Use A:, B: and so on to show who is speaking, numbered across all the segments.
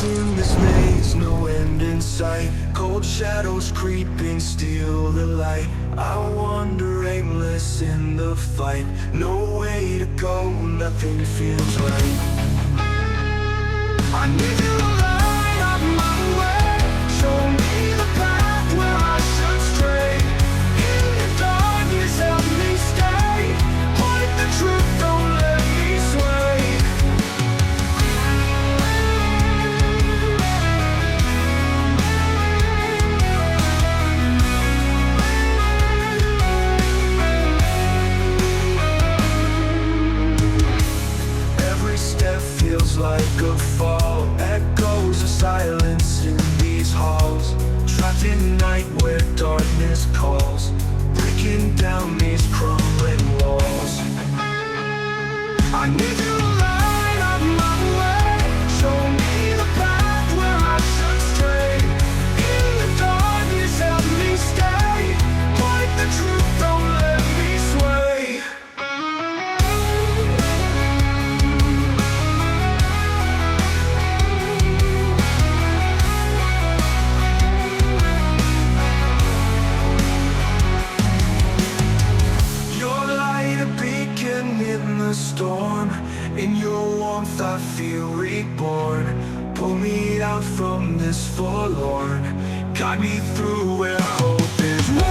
A: in this maze, no end in sight. Cold shadows creeping, steal the light. I wander aimless in the fight. No way to go, nothing feels right. I need you to light up my way. Show me the path where I should stray. In the darkness, help me stay. Point the truth, don't let me sway. Every step feels like a fall. Echoes of silence in these halls. Trapped in night where darkness calls. Breaking down these crumbling walls. I need you to light up my way. Show me the path where I should stray. In the darkness, help me stay. Point the truth, don't let me sway. Your light a beacon in the storm. In your warmth I feel reborn. Pull me out from this forlorn. Guide me through where hope is warm.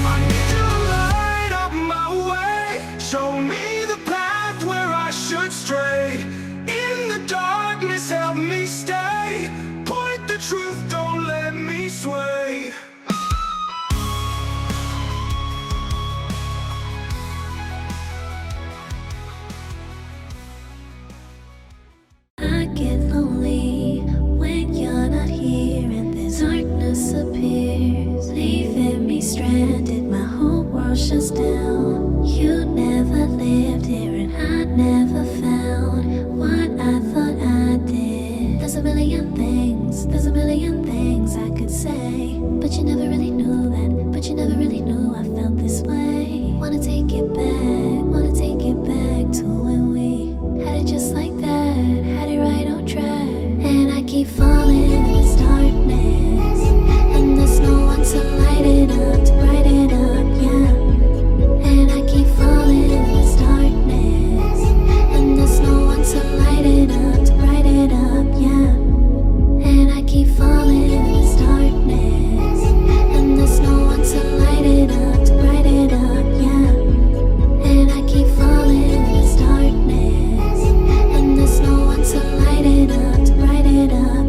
A: I need you to light up my way. Show me the path where I should stray. In the darkness, help me stay. Point the truth, don't let me sway.
B: I get lonely when you're not here and this darkness appears, leaving me stranded. My whole world shuts down. You never lived here and I never found what I thought I did. There's a million things I could say, but you never really knew that. But you never really knew I felt this way. Wanna take it back to when we had it just like that, had it right on track. And I keep falling in this darkness, and there's no one to light it up, to bright it up, yeah. And I keep falling in this darkness, and there's no one to light it up, to bright it up, yeah. And I keep falling in this darkness, and there's no one to light it up, to bright it up, yeah. And I keep falling in this darkness, and there's no one to light it up, to bright it up.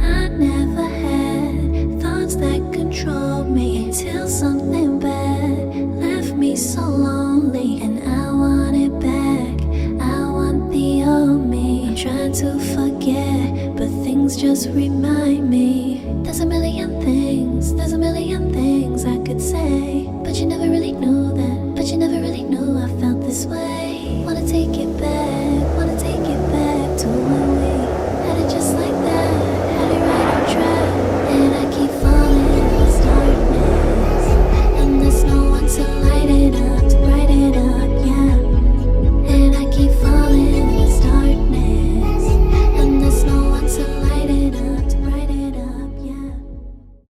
B: I never had thoughts that controlled me until something bad left me so lonely, and I want it back. I want the old me. I'm trying to forget, but things just remind me. There's a million things I could say, but you never really knew